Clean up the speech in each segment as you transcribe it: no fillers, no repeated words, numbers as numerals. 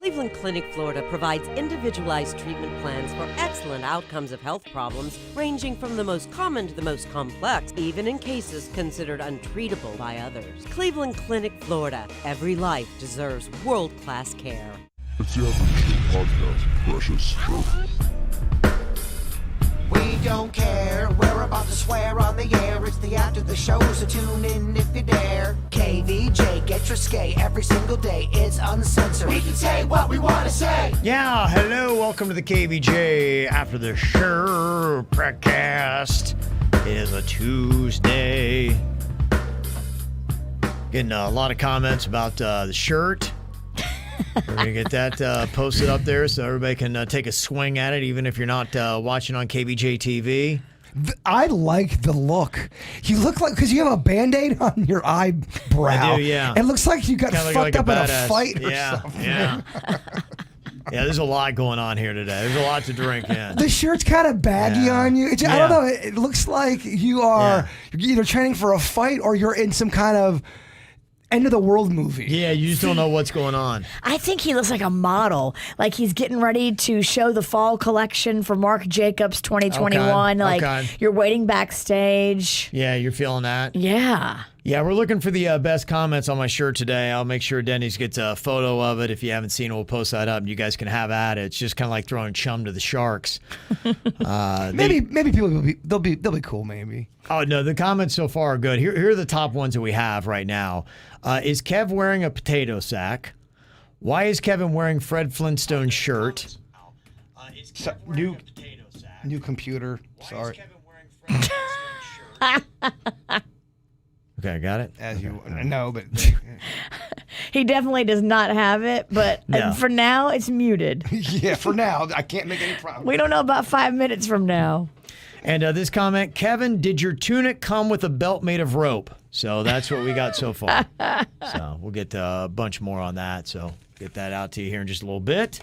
Cleveland Clinic, Florida provides individualized treatment plans for excellent outcomes of health problems ranging from the most common to the most complex, even in cases considered untreatable by others. Cleveland Clinic, Florida. Every life deserves world-class care. It's the ATS Podcast, precious. We don't care, we're about to swear on the air. It's the after the show, so tune in if you dare. KVJ, get your skate every single day. It's uncensored. We can say what we want to say. Yeah, hello, welcome to the KVJ After the Show Podcast. It is a Tuesday. Getting a lot of comments about the shirt. We're going to get that posted up there so everybody can take a swing at it, even if you're not watching on KVJ TV. I like the look. You look like, because you have a Band-Aid on your eyebrow. I do, yeah. It looks like you got Kinda fucked like up in badass. a fight or something. Yeah. Yeah, there's a lot going on here today. There's a lot to drink in. The shirt's kind of baggy on you. I don't know. It looks like you are you're either training for a fight or you're in some kind of end of the world movie. Yeah, you just don't know what's going on. I think he looks like a model. Like he's getting ready to show the fall collection for Marc Jacobs 2021. Okay. You're waiting backstage. Yeah, you're feeling that? Yeah. Yeah, we're looking for the best comments on my shirt today. I'll make sure Denny's gets a photo of it. If you haven't seen it, we'll post that up and you guys can have at it. It's just kind of like throwing chum to the Sharks. Maybe people will be they'll be cool maybe. Oh no, the comments so far are good. Here are the top ones that we have right now. Is Kev wearing a potato sack? Why is Kevin wearing Fred Flintstone's shirt? Is Kev wearing a potato sack? New computer. Why Sorry. is Kevin wearing Fred Flintstone's shirt? Okay, got it? No, but He definitely does not have it, but No. for now, it's muted. yeah, for now I can't make any problem. We don't know about 5 minutes from now. And this comment, Kevin, did your tunic come with a belt made of rope? So that's what we got so far. So we'll get a bunch more on that. So get that out to you here in just a little bit.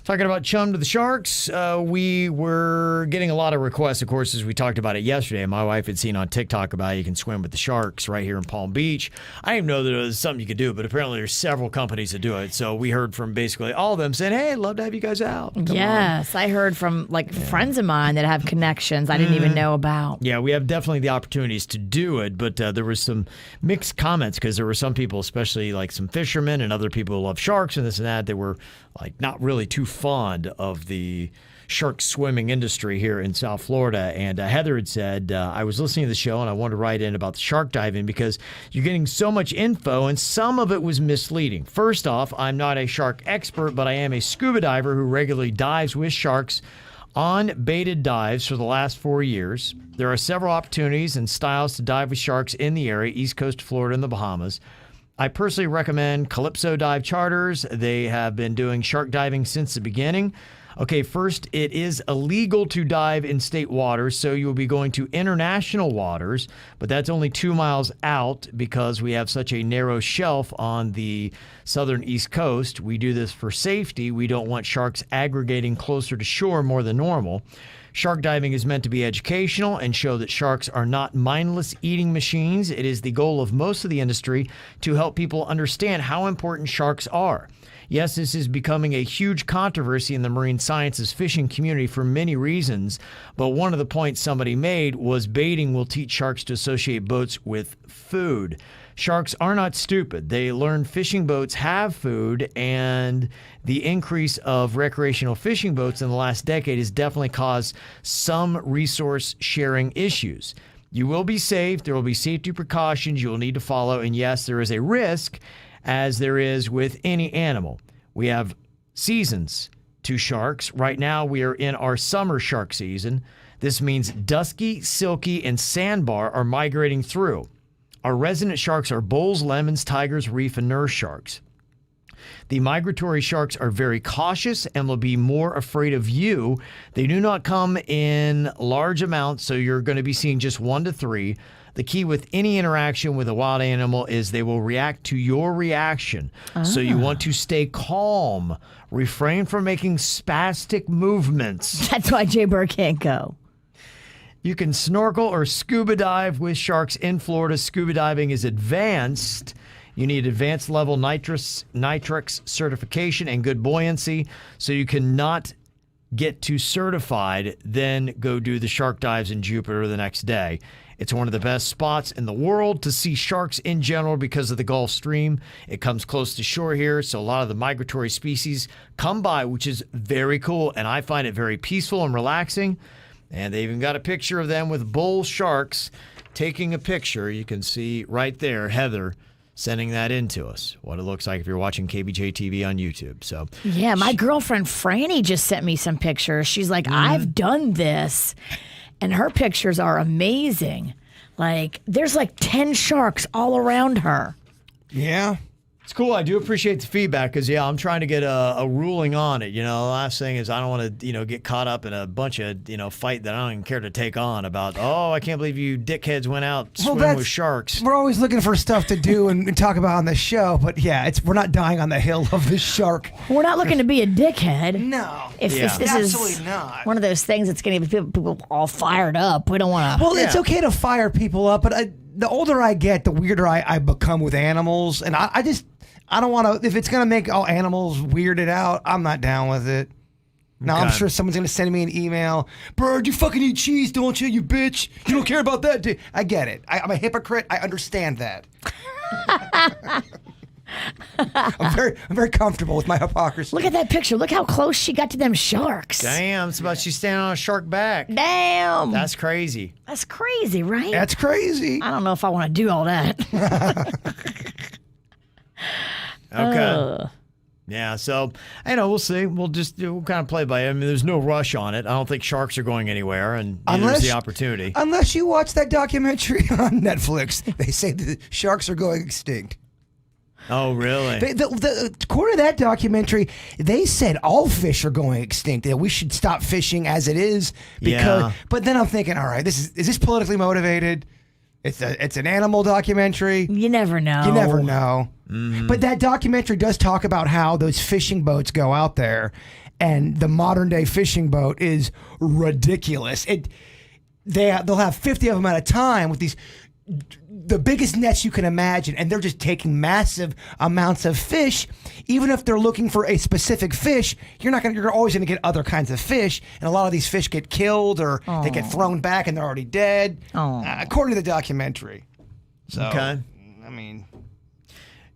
Talking about chum to the Sharks, we were getting a lot of requests, of course, as we talked about it yesterday. My wife had seen on TikTok about you can swim with the Sharks right here in Palm Beach. I didn't know that it was something you could do, but apparently there's several companies that do it. So we heard from basically all of them saying, hey, I'd love to have you guys out. Come Yes, I heard from friends of mine that have connections I didn't even know about. Yeah, we have definitely the opportunities to do it, but there was some mixed comments because there were some people, especially like some fishermen and other people who love sharks and this and that, they were like not really too fond of the shark swimming industry here in South Florida. And Heather had said, I was listening to the show and I wanted to write in about the shark diving because you're getting so much info and some of it was misleading. First off, I'm not a shark expert, but I am a scuba diver who regularly dives with sharks on baited dives for the last 4 years. There are several opportunities and styles to dive with sharks in the area, East Coast of Florida and the Bahamas. I personally recommend Calypso Dive Charters. They have been doing shark diving since the beginning. Okay, first, it is illegal to dive in state waters, so you will be going to international waters, but that's only 2 miles out because we have such a narrow shelf on the southern East Coast. We do this for safety. We don't want sharks aggregating closer to shore more than normal. Shark diving is meant to be educational and show that sharks are not mindless eating machines. It is the goal of most of the industry to help people understand how important sharks are. Yes, this is becoming a huge controversy in the marine sciences fishing community for many reasons, but one of the points somebody made was baiting will teach sharks to associate boats with food. Sharks are not stupid. They learn fishing boats have food, and the increase of recreational fishing boats in the last decade has definitely caused some resource sharing issues. You will be safe. There will be safety precautions you will need to follow, and yes, there is a risk, as there is with any animal. We have seasons to sharks. Right now, we are in our summer shark season. This means dusky, silky, and sandbar are migrating through. Our resident sharks are bulls, lemons, tigers, reef, and nurse sharks. The migratory sharks are very cautious and will be more afraid of you. They do not come in large amounts, so you're going to be seeing just 1 to 3. The key with any interaction with a wild animal is they will react to your reaction. So you want to stay calm. Refrain from making spastic movements. That's why Jay Burr can't go. You can snorkel or scuba dive with sharks in Florida. Scuba diving is advanced You need advanced level nitrix certification and good buoyancy. So you cannot get to certified, then go do the shark dives in Jupiter the next day. It's one of the best spots in the world to see sharks in general because of the Gulf Stream. It comes close to shore here, so a lot of the migratory species come by, which is very cool, and I find it very peaceful and relaxing. And they even got a picture of them with bull sharks taking a picture. You can see right there, Heather sending that in to us, what it looks like if you're watching KVJ TV on YouTube. So yeah, my girlfriend Franny just sent me some pictures. She's like, I've done this, and her pictures are amazing. Like, there's like 10 sharks all around her. Yeah. It's cool. I do appreciate the feedback because, I'm trying to get a ruling on it. The last thing is I don't want to, get caught up in a bunch of, fight that I don't even care to take on about, I can't believe you dickheads went out swimming with sharks. We're always looking for stuff to do and talk about on the show, but yeah, we're not dying on the hill of the shark. We're not looking to be a dickhead. No. This absolutely is not. one of those things that's going to get people all fired up. We don't want to. Well, it's okay to fire people up, but the older I get, the weirder I become with animals, and I don't want to. If it's gonna make all animals weirded out, I'm not down with it. Now I'm sure someone's gonna send me an email. Bird, you fucking eat cheese, don't you? You bitch. You don't care about that. I get it. I'm a hypocrite. I understand that. I'm very comfortable with my hypocrisy. Look at that picture. Look how close she got to them sharks. Damn, it's about she's standing on a shark back. Damn. That's crazy. That's crazy, right? That's crazy. I don't know if I want to do all that. Okay. Yeah, so, we'll see. We'll kind of play by it. I mean, there's no rush on it. I don't think sharks are going anywhere, and there's the opportunity. Unless you watch that documentary on Netflix. They say the sharks are going extinct. Oh, really? According to that documentary, they said all fish are going extinct. That we should stop fishing as it is. But then I'm thinking, all right, is this politically motivated? It's an animal documentary. You never know. You never know. Mm-hmm. But that documentary does talk about how those fishing boats go out there, and the modern day fishing boat is ridiculous. They'll have 50 of them at a time with the biggest nets you can imagine, and they're just taking massive amounts of fish. Even if they're looking for a specific fish, you're always gonna get other kinds of fish, and a lot of these fish get killed or they get thrown back and they're already dead. According to the documentary. So, okay. I mean,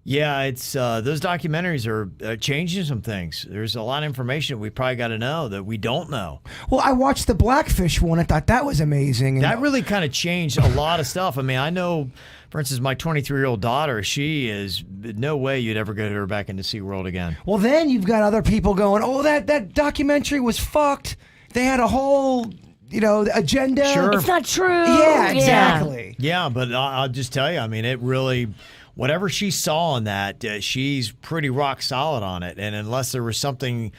yeah, it's those documentaries are changing some things. There's a lot of information we probably got to know that we don't know. Well, I watched the Blackfish one. I thought that was amazing. That really kind of changed a lot of stuff. I mean, I know, for instance, my 23-year-old daughter, she is no way you'd ever get her back into SeaWorld again. Well, then you've got other people going, that documentary was fucked. They had a whole agenda. Sure. It's not true. Yeah, exactly. Yeah, but I'll just tell you, I mean, it really, whatever she saw on that, she's pretty rock solid on it. And unless there was something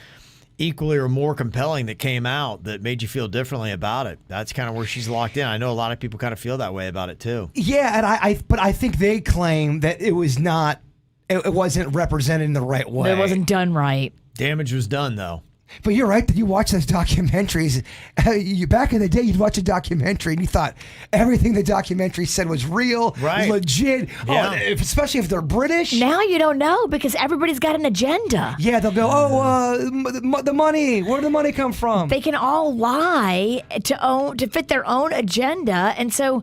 equally or more compelling that came out that made you feel differently about it, that's kind of where she's locked in. I know a lot of people kind of feel that way about it too. Yeah, and but I think they claim that it wasn't represented in the right way. It wasn't done right. Damage was done though. But you're right that you watch those documentaries. Back in the day, you'd watch a documentary and you thought everything the documentary said was real, legit. Yeah. Especially if they're British. Now you don't know because everybody's got an agenda. Yeah, they'll go, the money. Where did the money come from? They can all lie to fit their own agenda, and so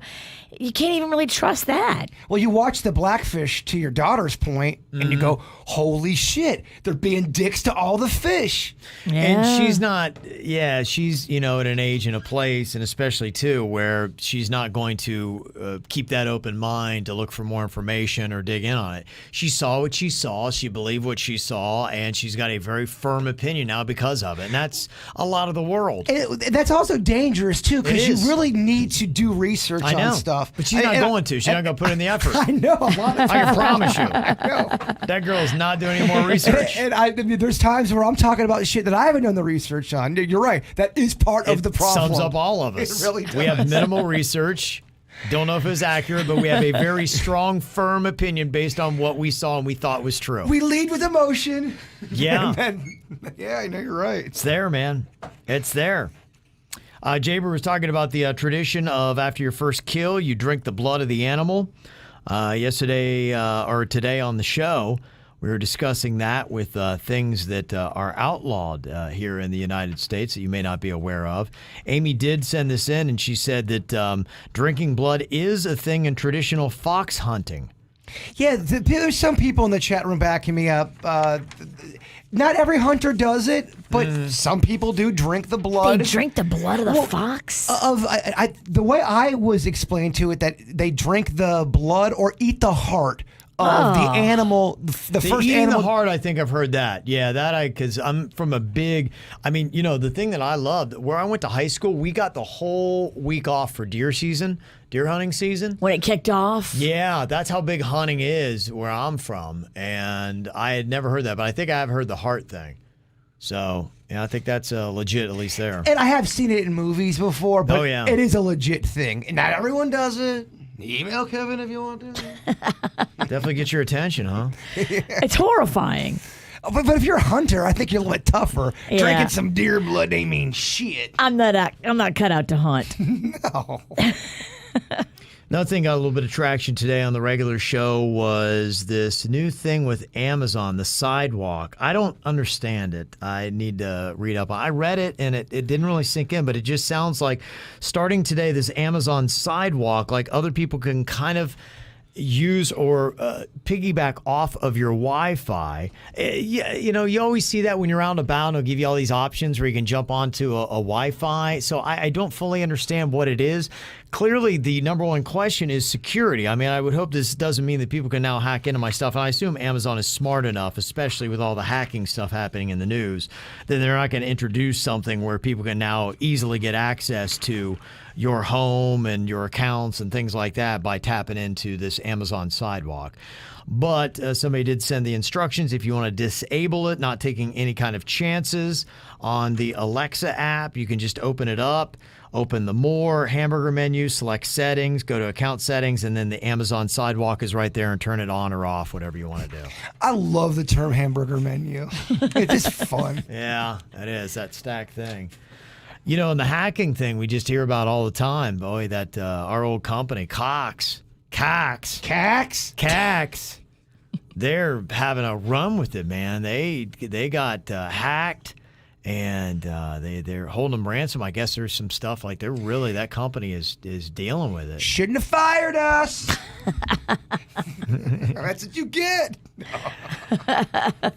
you can't even really trust that. Well, you watch the Blackfish, to your daughter's point, and you go, holy shit, they're being dicks to all the fish. Yeah. And she's not, she's, at an age and a place, and especially, too, where she's not going to keep that open mind to look for more information or dig in on it. She saw what she saw, she believed what she saw, and she's got a very firm opinion now because of it. And that's a lot of the world. That's also dangerous, too, because you really need to do research on stuff. But she's not going to. She's not going to put in the effort. I know. I can promise you. I know. That girl's not doing any more research. And I mean, there's times where I'm talking about shit that I haven't done the research on. You're right. That is part of the problem. It sums up all of us. It really does. We have minimal research. Don't know if it's accurate, but we have a very strong, firm opinion based on what we saw and we thought was true. We lead with emotion. Yeah. Yeah, I know you're right. It's there, man. It's there. Jaber was talking about the tradition of after your first kill, you drink the blood of the animal. Yesterday or today on the show, we were discussing that with things that are outlawed here in the United States that you may not be aware of. Amy did send this in, and she said that drinking blood is a thing in traditional fox hunting. Yeah, there's some people in the chat room backing me up. Not every hunter does it, but some people do drink the blood. They drink the blood of the fox? The way I was explained to it, that they drink the blood or eat the heart of the animal, the first eating animal. The heart, I think I've heard that. Yeah, because I'm from a big, the thing that I loved, where I went to high school, we got the whole week off for deer hunting season. When it kicked off? Yeah, that's how big hunting is where I'm from. And I had never heard that, but I think I have heard the heart thing. So, yeah, I think that's legit, at least there. And I have seen it in movies before, but yeah. It is a legit thing. And not everyone does it. Email Kevin if you want to. Definitely get your attention, huh? It's horrifying. But if you're a hunter, I think you're a little bit tougher. Yeah. Drinking some deer blood ain't mean shit. I'm not cut out to hunt. No. Another thing got a little bit of traction today on the regular show was this new thing with Amazon, the sidewalk. I don't understand it. I need to read up. I read it, and it didn't really sink in, but it just sounds like starting today, this Amazon sidewalk, like other people can kind of use or piggyback off of your Wi-Fi. You always see that when you're out and about. It'll give you all these options where you can jump onto a Wi-Fi. So I don't fully understand what it is. Clearly, the number one question is security. I mean, I would hope this doesn't mean that people can now hack into my stuff. And I assume Amazon is smart enough, especially with all the hacking stuff happening in the news, that they're not going to introduce something where people can now easily get access to your home and your accounts and things like that by tapping into this Amazon sidewalk. But somebody did send the instructions if you want to disable it, not taking any kind of chances on the Alexa app. You can just open it up, open the More hamburger menu, select settings, go to account settings, and then the Amazon sidewalk is right there, and turn it on or off, whatever you want to do. I love the term hamburger menu. It's just fun. Yeah, it is, that stack thing. And the hacking thing we just hear about all the time. Boy, that our old company, Cax. They're having a run with it, man. They got hacked, and they're holding them ransom. I guess there's some stuff like that company is dealing with it. Shouldn't have fired us. That's what you get.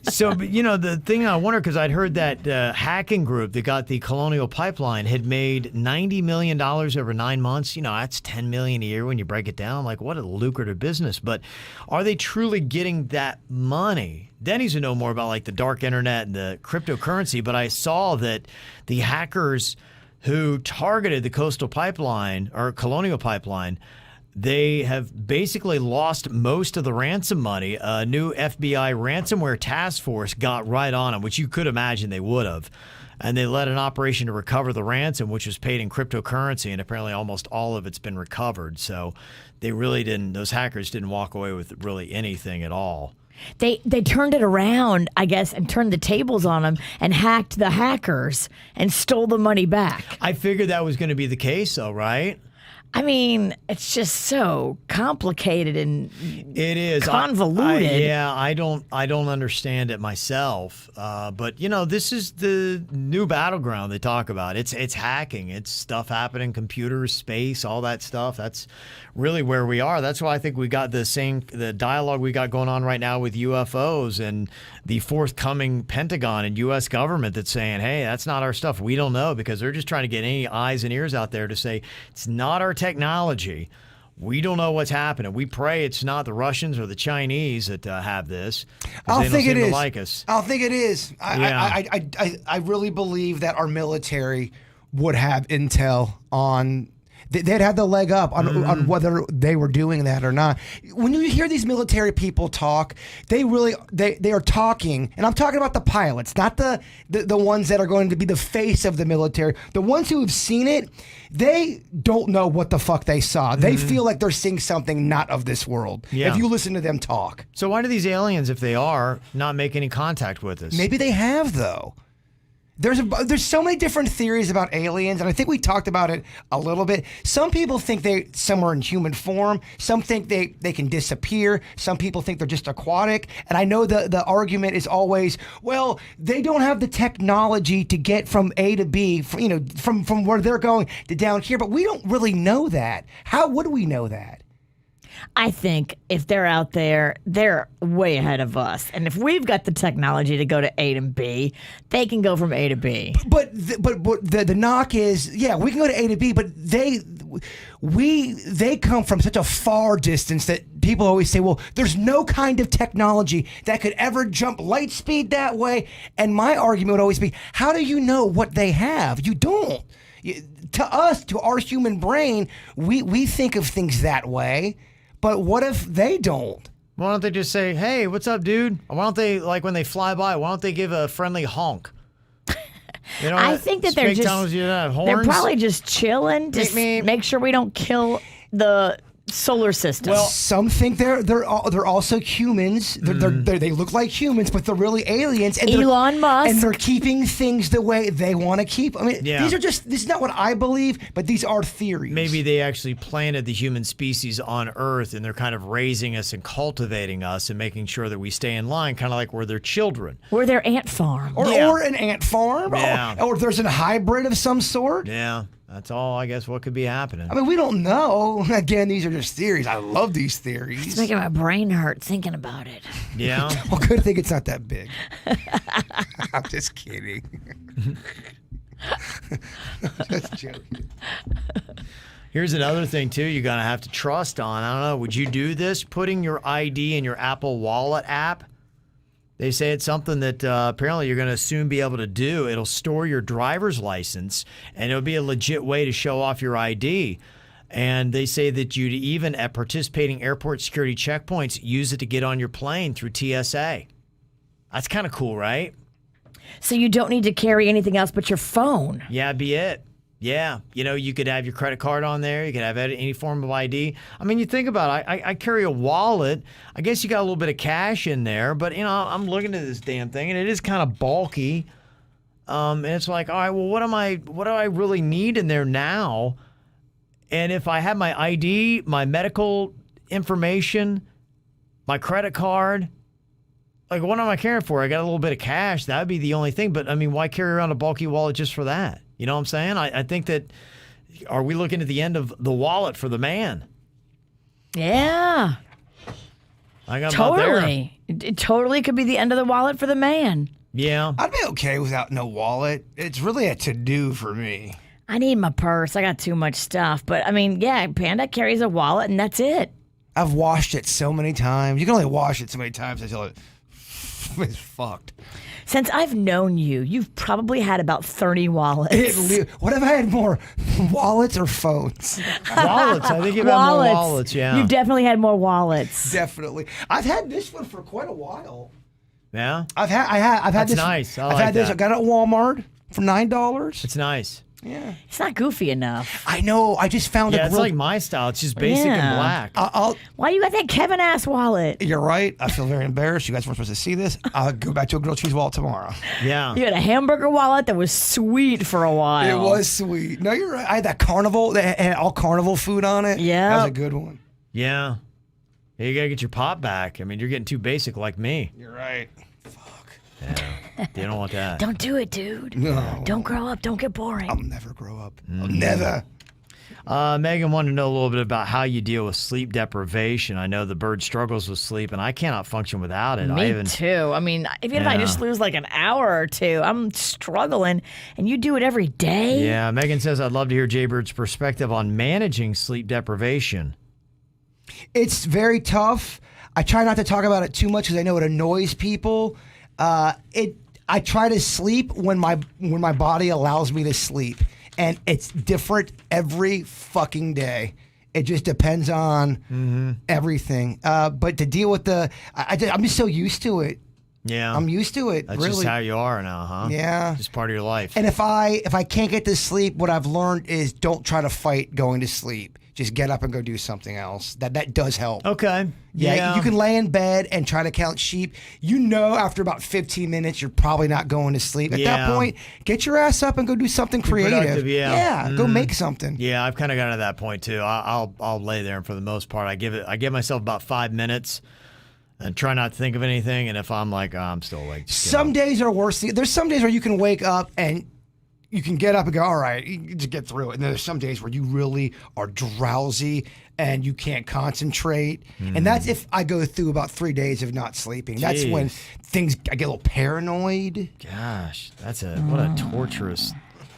So, the thing I wonder, because I'd heard that hacking group that got the Colonial Pipeline had made $90 million over 9 months. That's $10 million a year when you break it down. Like, what a lucrative business. But are they truly getting that money? Denny's would know more about like the dark internet and the cryptocurrency, but I saw that the hackers who targeted the Coastal Pipeline or Colonial Pipeline, they have basically lost most of the ransom money. A new FBI ransomware task force got right on them, which you could imagine they would have. And they led an operation to recover the ransom, which was paid in cryptocurrency, and apparently almost all of it's been recovered. So those hackers didn't walk away with really anything at all. They turned it around, I guess, and turned the tables on them and hacked the hackers and stole the money back. I figured that was going to be the case, though, right? I mean, it's just so complicated and it is convoluted. I don't understand it myself. But this is the new battleground they talk about. It's hacking. It's stuff happening, computers, space, all that stuff. That's really where we are. That's why I think we got the dialogue we got going on right now with UFOs and the forthcoming Pentagon and U.S. government that's saying, hey, that's not our stuff. We don't know, because they're just trying to get any eyes and ears out there to say it's not our technology. We don't know what's happening. We pray it's not the Russians or the Chinese that have this. I'll think it is. Like us. I'll think it is. I really believe that our military would have intel on. They'd have the leg up on whether they were doing that or not. When you hear these military people talk, they are talking, and I'm talking about the pilots, not the ones that are going to be the face of the military. The ones who have seen it, they don't know what the fuck they saw. They feel like they're seeing something not of this world. Yeah. If you listen to them talk. So why do these aliens, if they are, not make any contact with us? Maybe they have, though. There's so many different theories about aliens, and I think we talked about it a little bit. Some people think some are in human form. Some think they can disappear. Some people think they're just aquatic. And I know the argument is always, well, they don't have the technology to get from A to B, from where they're going to down here. But we don't really know that. How would we know that? I think if they're out there, they're way ahead of us. And if we've got the technology to go to A to B, they can go from A to B. But the knock is, yeah, we can go to A to B, but they come from such a far distance that people always say, well, there's no kind of technology that could ever jump light speed that way. And my argument would always be, how do you know what they have? You don't. To us, to our human brain, we think of things that way. But what if they don't? Why don't they just say, hey, what's up, dude? Why don't they, like when they fly by, why don't they give a friendly honk? You know, I think that they're they're probably just chilling to make sure we don't kill the solar system. Well, some think they're also humans. They look like humans, but they're really aliens. And Elon Musk. And they're keeping things the way they want to keep. I mean, this is not what I believe, but these are theories. Maybe they actually planted the human species on Earth, and they're kind of raising us and cultivating us and making sure that we stay in line, kind of like we're their children. We're their ant farm. Or an ant farm. Yeah. Or there's a hybrid of some sort. Yeah. That's all, I guess, what could be happening. I mean, we don't know. Again, these are just theories. I love these theories. It's making my brain hurt thinking about it. Yeah? Well, good thing it's not that big. I'm just kidding. Just joking. Here's another thing, too, you're going to have to trust on. I don't know, would you do this, putting your ID in your Apple Wallet app? They say it's something that apparently you're going to soon be able to do. It'll store your driver's license, and it'll be a legit way to show off your ID. And they say that you'd even, at participating airport security checkpoints, use it to get on your plane through TSA. That's kind of cool, right? So you don't need to carry anything else but your phone. Yeah, be it. Yeah, you could have your credit card on there. You could have any form of ID. I mean, you think about it. I carry a wallet. I guess you got a little bit of cash in there, but, I'm looking at this damn thing, and it is kind of bulky. And it's like, all right, well, what do I really need in there now? And if I have my ID, my medical information, my credit card, like, what am I carrying for? I got a little bit of cash. That would be the only thing. But, I mean, why carry around a bulky wallet just for that? You know what I'm saying? I think that, are we looking at the end of the wallet for the man? Yeah. I got totally. It totally could be the end of the wallet for the man. Yeah. I'd be okay without no wallet. It's really a to-do for me. I need my purse. I got too much stuff. But, I mean, yeah, Panda carries a wallet, and that's it. I've washed it so many times. You can only wash it so many times until it's fucked. Since I've known you, you've probably had about 30 wallets. What if I had more, wallets or phones? Wallets. I think you've had more wallets, yeah. You've definitely had more wallets. Definitely. I've had this one for quite a while. Yeah? I've had That's this. nice. I've had this. I got it at Walmart for $9. It's nice. Yeah. It's not goofy enough. I know. I just found it's like my style. It's just basic and black. Why you got that Kevin ass wallet? You're right. I feel very embarrassed. You guys weren't supposed to see this. I'll go back to a grilled cheese wallet tomorrow. Yeah. You had a hamburger wallet that was sweet for a while. It was sweet. No, you're right. I had that carnival that had all carnival food on it. Yeah. That was a good one. Yeah. You got to get your pop back. I mean, you're getting too basic like me. You're right. Yeah. You don't want that. Don't do it, dude. No. Don't grow up. Don't get boring. I'll never grow up. I'll never. Megan wanted to know a little bit about how you deal with sleep deprivation. I know the bird struggles with sleep, and I cannot function without it. Me too. I mean, even if I just lose like an hour or two, I'm struggling, and you do it every day. Yeah, Megan says, I'd love to hear Jaybird's perspective on managing sleep deprivation. It's very tough. I try not to talk about it too much because I know it annoys people. I try to sleep when my body allows me to sleep, and it's different every fucking day. It just depends on everything. But to deal with I'm just so used to it. Yeah, I'm used to it. That's really. just how you are now, huh? Yeah, just part of your life. And if I can't get to sleep, what I've learned is don't try to fight going to sleep. just get up and go do something else. That does help. Okay. Yeah, you can lay in bed and try to count sheep. You know, after about 15 minutes, you're probably not going to sleep. At that point, get your ass up and go do something creative. Productive, yeah. Go make something. Yeah, I've kind of gotten to that point too. I'll lay there, and for the most part, I give myself about 5 minutes and try not to think of anything. And if I'm like, I'm still awake. Some days are worse. There's some days where you can wake up and you can get up and go, all right, you just get through it. And then there's some days where you really are drowsy and you can't concentrate. And that's if I go through about 3 days of not sleeping. That's when I get a little paranoid. Gosh, what a torturous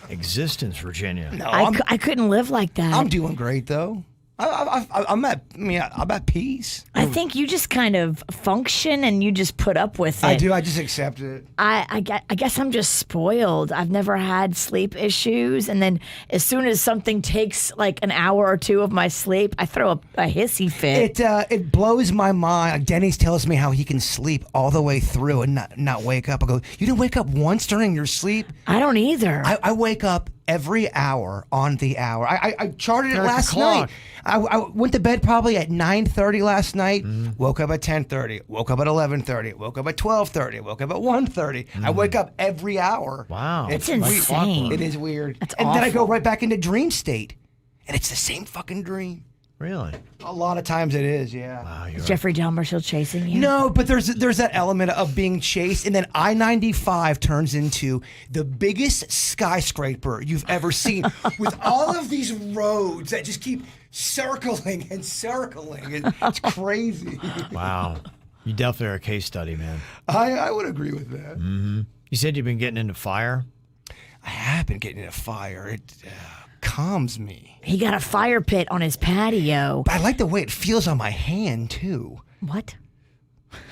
existence, Virginia. No, I couldn't live like that. I'm doing great though. I'm at peace. I think you just kind of function and you just put up with it. I do. I just accept it. I guess I'm just spoiled. I've never had sleep issues. And then as soon as something takes like an hour or two of my sleep, I throw a hissy fit. It blows my mind. Denny's tells me how he can sleep all the way through and not wake up. I go, you didn't wake up once during your sleep? I don't either. I wake up every hour on the hour. I charted it last night. I went to bed probably at 9:30 last night. Woke up at 10:30. Woke up at 11:30. Woke up at 12:30. Woke up at 1:30. I wake up every hour. Wow, it's insane. It is weird. That's and awful. then I go right back into dream state, and it's the same fucking dream. Really? A lot of times it is, yeah. Wow, Is Jeffrey Dahmer still chasing you? No, but there's that element of being chased, and then I-95 turns into the biggest skyscraper you've ever seen, with all of these roads that just keep circling and circling. It's crazy. Wow. You definitely are a case study, man. I would agree with that. Mm-hmm. You said you've been getting into fire? I have been getting into fire. It calms me. He got a fire pit on his patio. But I like the way it feels on my hand, too. What?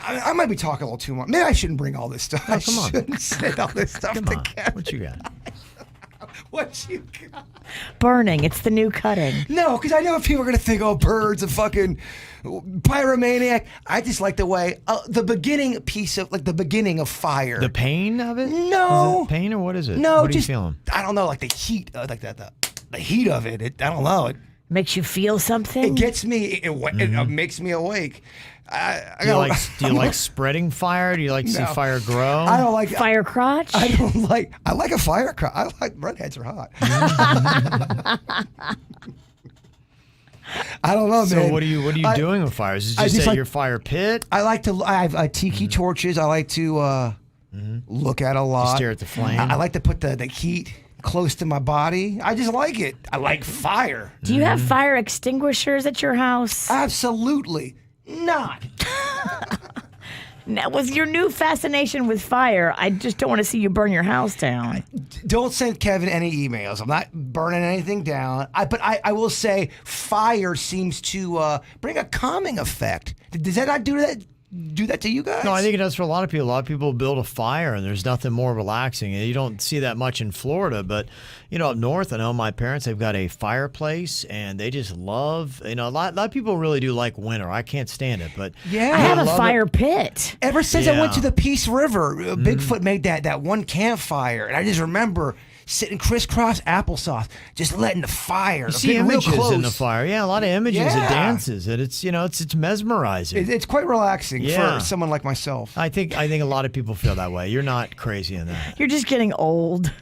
I might be talking a little too much. Maybe I shouldn't bring all this stuff. Oh, come on. I shouldn't say all this stuff Come to on. Kevin. What you got? What you got? Burning. It's the new cutting. No, because I know if people are going to think, oh, Bird's a fucking pyromaniac. I just like the way, the beginning piece of, like the beginning of fire. The pain of it? No. Is it pain or what is it? No, what just, are you feeling? I don't know, like the heat, like the heat of it. I don't know. Makes you feel something? It gets me, it makes me awake. Do you like spreading fire? Do you like to see fire grow? I don't like fire crotch? I like a fire crotch. I like redheads are hot. I don't know, man. So what are you doing with fires? Is it just at your fire pit? I have tiki torches. I like to look at a lot. You stare at the flame. I like to put the heat close to my body. I just like it. I like fire. Do you have fire extinguishers at your house? Absolutely not. Now, with your new fascination with fire, I just don't want to see you burn your house down. Don't send Kevin any emails. I'm not burning anything down. But I will say fire seems to bring a calming effect. Does that not do that to you guys? No, I think it does for a lot of people. A lot of people build a fire, and there's nothing more relaxing. You don't see that much in Florida, but up north, I know my parents, they've got a fireplace, and they just love. A lot of people really do like winter. I can't stand it, but yeah, I have a fire pit. Ever since I went to the Peace River, Bigfoot made that one campfire, and I just remember sitting crisscross applesauce, just letting the fire. You see images in the fire. Yeah, a lot of images. Yeah. It dances. And it's mesmerizing. It's quite relaxing for someone like myself. I think a lot of people feel that way. You're not crazy in that. You're just getting old.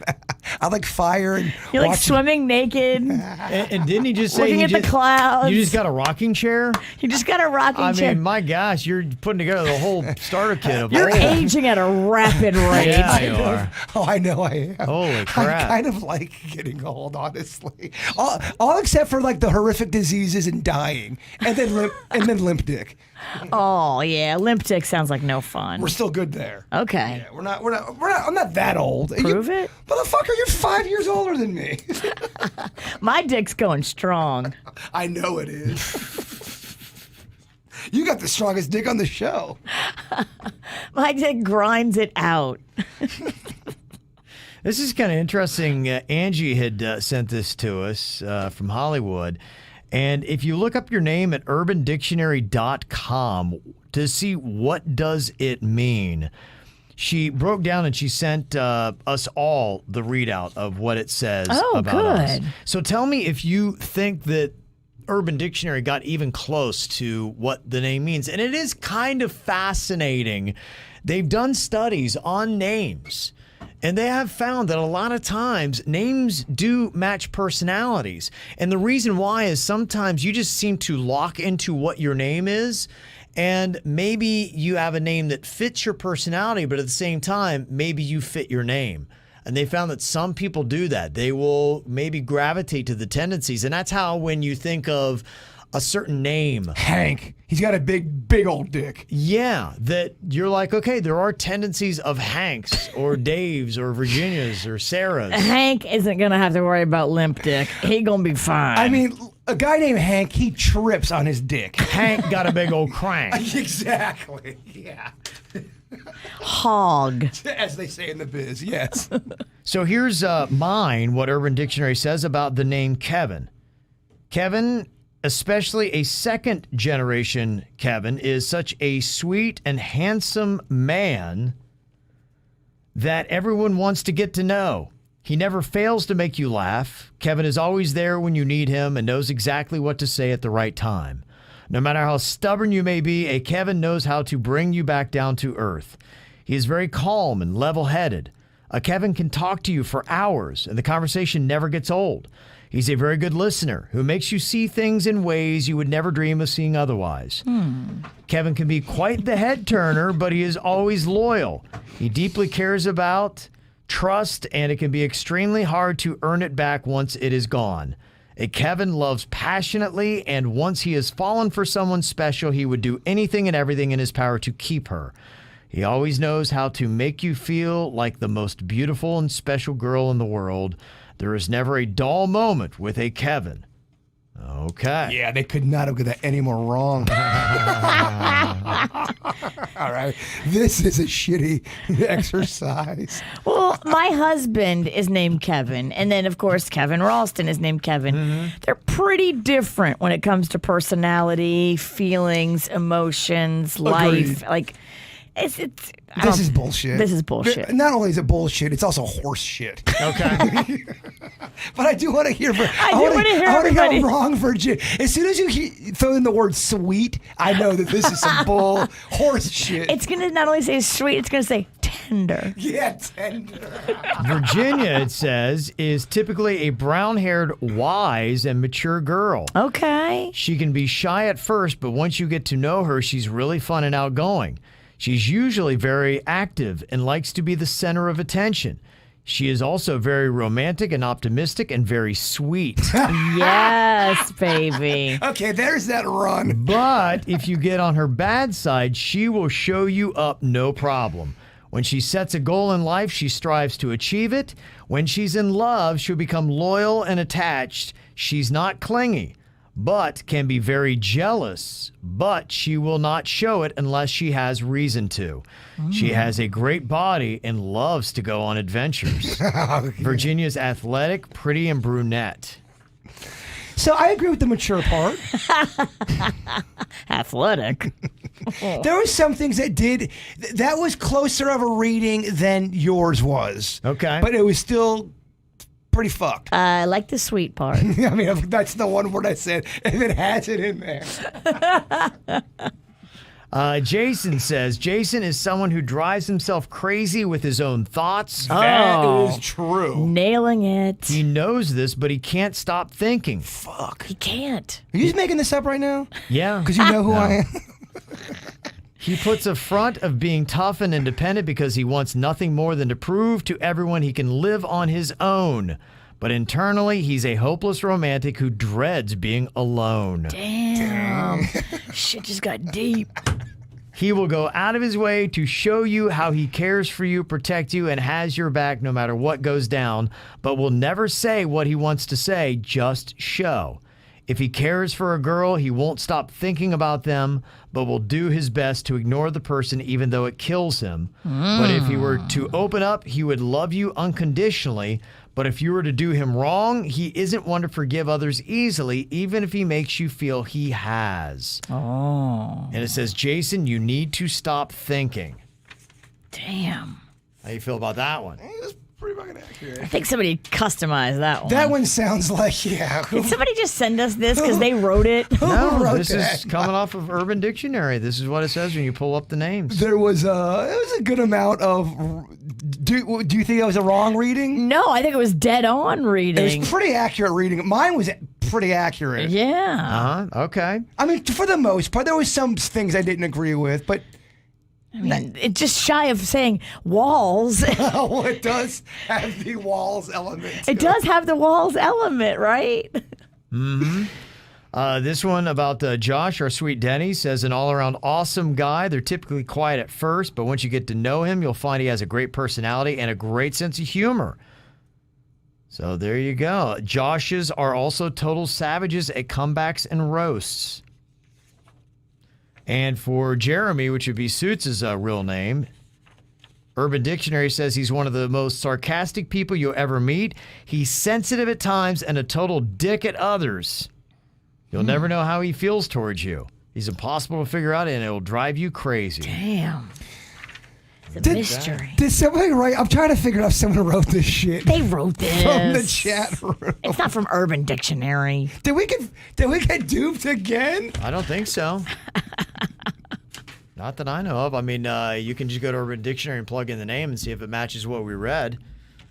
I like fire and you're like swimming naked. And didn't he just say looking at the clouds? You just got a rocking chair? You just got a rocking chair. I mean, my gosh, you're putting together the whole starter kit of You're aging at a rapid rate. Yeah, you are. Oh, I know I am. Holy crap. I kind of like getting old, honestly. All except for like the horrific diseases and dying, and then limp dick. Oh yeah, limp dick sounds like no fun. We're still good there. Okay. Yeah, we're not. I'm not that old. Prove it, motherfucker. You're 5 years older than me. My dick's going strong. I know it is. You got the strongest dick on the show. My dick grinds it out. This is kind of interesting. Angie had sent this to us from Hollywood. And if you look up your name at urbandictionary.com to see what does it mean, she broke down and she sent us all the readout of what it says about us. Good. So tell me if you think that Urban Dictionary got even close to what the name means. And it is kind of fascinating. They've done studies on names, and they have found that a lot of times names do match personalities. And the reason why is sometimes you just seem to lock into what your name is. And maybe you have a name that fits your personality, but at the same time, maybe you fit your name. And they found that some people do that. They will maybe gravitate to the tendencies. And that's how when you think of a certain name. Hank. He's got a big old dick. Yeah, that you're like, okay, there are tendencies of Hanks or Daves or Virginias or Sarahs. Hank isn't going to have to worry about limp dick. He going to be fine. I mean, a guy named Hank, he trips on his dick. Hank got a big old crank. Exactly. Yeah. Hog. As they say in the biz, yes. So here's mine, what Urban Dictionary says about the name Kevin. Kevin, especially a second generation Kevin, is such a sweet and handsome man that everyone wants to get to know. He never fails to make you laugh. Kevin is always there when you need him and knows exactly what to say at the right time. No matter how stubborn you may be, a Kevin knows how to bring you back down to earth. He is very calm and level-headed. A Kevin can talk to you for hours, and the conversation never gets old. He's a very good listener who makes you see things in ways you would never dream of seeing otherwise. Kevin can be quite the head turner, but he is always loyal. He deeply cares about trust, and it can be extremely hard to earn it back once it is gone. A Kevin loves passionately, and once he has fallen for someone special, he would do anything and everything in his power to keep her. He always knows how to make you feel like the most beautiful and special girl in the world. There is never a dull moment with a Kevin. Okay. Yeah, they could not have got that any more wrong. All right. This is a shitty exercise. Well, my husband is named Kevin. And then, of course, Kevin Ralston is named Kevin. Mm-hmm. They're pretty different when it comes to personality, feelings, emotions, life. Like, it's This is bullshit. This is bullshit. Not only is it bullshit, it's also horse shit. Okay. But I do want to hear. I want to hear everybody. Wrong Virginia. As soon as you throw in the word sweet, I know that this is some bull horse shit. It's going to not only say sweet, it's going to say tender. Yeah, tender. Virginia, it says, is typically a brown-haired, wise, and mature girl. Okay. She can be shy at first, but once you get to know her, she's really fun and outgoing. She's usually very active and likes to be the center of attention. She is also very romantic and optimistic and very sweet. Yes, baby. Okay, there's that run. But if you get on her bad side, she will show you up no problem. When she sets a goal in life, she strives to achieve it. When she's in love, she'll become loyal and attached. She's not clingy, but can be very jealous, but she will not show it unless she has reason to. She has a great body and loves to go on adventures. Virginia's athletic, pretty, and brunette. So I agree with the mature part. Athletic. There was some things that was closer of a reading than yours was. Okay. But it was still pretty fucked. I like the sweet part. I mean, that's the one word I said, and it has it in there. Jason says, Jason is someone who drives himself crazy with his own thoughts. That is true. Nailing it. He knows this, but he can't stop thinking. Fuck. He can't. Are you just making this up right now? Yeah. Because you know who I am? He puts a front of being tough and independent because he wants nothing more than to prove to everyone he can live on his own. But internally, he's a hopeless romantic who dreads being alone. Damn. Shit just got deep. He will go out of his way to show you how he cares for you, protect you, and has your back no matter what goes down, but will never say what he wants to say, just show. If he cares for a girl, he won't stop thinking about them, but will do his best to ignore the person even though it kills him. But if he were to open up, he would love you unconditionally. But if you were to do him wrong, he isn't one to forgive others easily, even if he makes you feel he has. Oh. And it says, Jason, you need to stop thinking. Damn. How you feel about that one? That's pretty fucking accurate. I think somebody customized that one. That one sounds like, Did somebody just send us this because they wrote it? No, wrote this that? is coming off of Urban Dictionary. This is what it says when you pull up the names. There was it was a good amount of. Do you think that was a wrong reading? No, I think it was dead on It reading. was pretty accurate reading. Mine was pretty accurate. Yeah. Okay. I mean, for the most part, there was some things I didn't agree with, but I mean, it's just shy of saying walls. it does have the walls element. It does have the walls element, right? This one about Josh, our sweet Denny, says an all-around awesome guy. They're typically quiet at first, but once you get to know him, you'll find he has a great personality and a great sense of humor. So there you go. Joshes are also total savages at comebacks and roasts. And for Jeremy, which would be Suits' real name, Urban Dictionary says he's one of the most sarcastic people you'll ever meet. He's sensitive at times and a total dick at others. You'll never know how he feels towards you. He's impossible to figure out, and it'll drive you crazy. Damn. It's a mystery. Did somebody write? I'm trying to figure out if someone wrote this shit They wrote this. from the chat room. It's not from Urban Dictionary. Did we get duped again? I don't think so. Not that I know of. I mean, you can just go to Urban Dictionary and plug in the name and see if it matches what we read.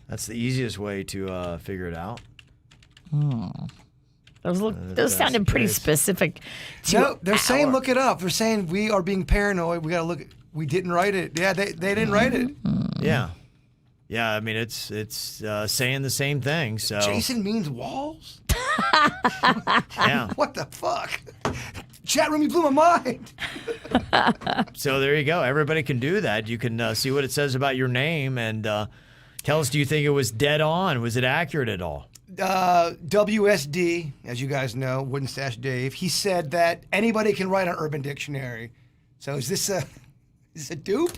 That's the easiest way to figure it out. Those sounded pretty specific. No, they're saying look it up. They're saying we are being paranoid. We got to look. We didn't write it. Yeah, they didn't write it. Yeah. Yeah, I mean, it's saying the same thing, so... Jason means walls? Yeah. What the fuck? Chat room, you blew my mind. So there you go. Everybody can do that. You can see what it says about your name and tell us, do you think it was dead on? Was it accurate at all? WSD, as you guys know, Wooden Stash Dave, he said that anybody can write on Urban Dictionary. So is this a dupe?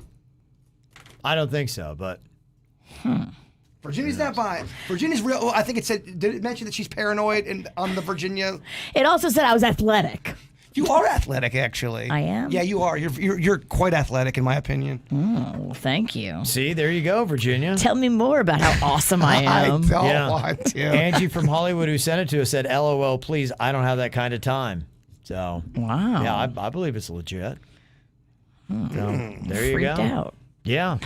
I don't think so, but... Virginia's not buying. Virginia's real. Well, I think it said. Did it mention that she's paranoid and on the Virginia? It also said I was athletic. You are athletic, actually. I am? Yeah, you are. You're quite athletic, in my opinion. Oh, well, thank you. See, there you go, Virginia. Tell me more about how awesome I am. I don't want to. Angie from Hollywood, who sent it to us, said, LOL, please, I don't have that kind of time. So, Wow. yeah, I believe it's legit. So, there you Freaked go. out. Yeah.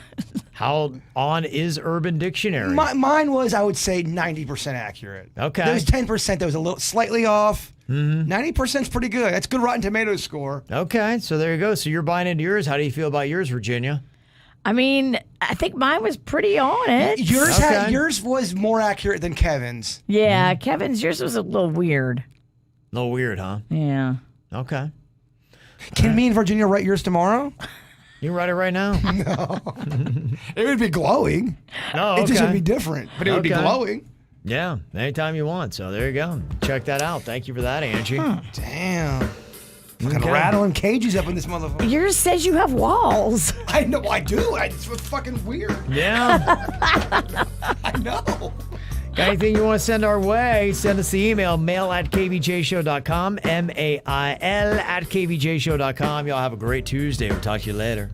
How on is Urban Dictionary? Mine was, I would say, 90% accurate. Okay. There was 10% that was a little slightly off. 90% is pretty good. That's good Rotten Tomatoes score. Okay, so there you go. So you're buying into yours. How do you feel about yours, Virginia? I mean, I think mine was pretty on it. Yours was more accurate than Kevin's. Yeah, Kevin's, yours was a little weird. A little weird, huh? Yeah. Okay. Can me and Virginia write yours tomorrow? You can write it right now. It would be glowing. No, It just okay. would be different, but it would be Okay. glowing. Yeah, anytime you want. So there you go. Check that out. Thank you for that, Angie. Damn. Fucking Okay. rattling cages up in this motherfucker. Yours says you have walls. I know, I do. It's fucking weird. Yeah. I know. Got anything you want to send our way, send us the email, mail@kvjshow.com, mail@kvjshow.com. Y'all have a great Tuesday. We'll talk to you later.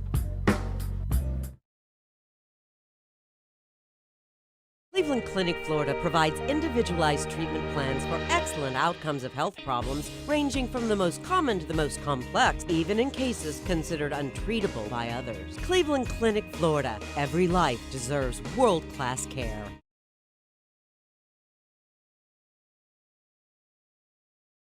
Cleveland Clinic, Florida provides individualized treatment plans for excellent outcomes of health problems ranging from the most common to the most complex, even in cases considered untreatable by others. Cleveland Clinic, Florida. Every life deserves world-class care.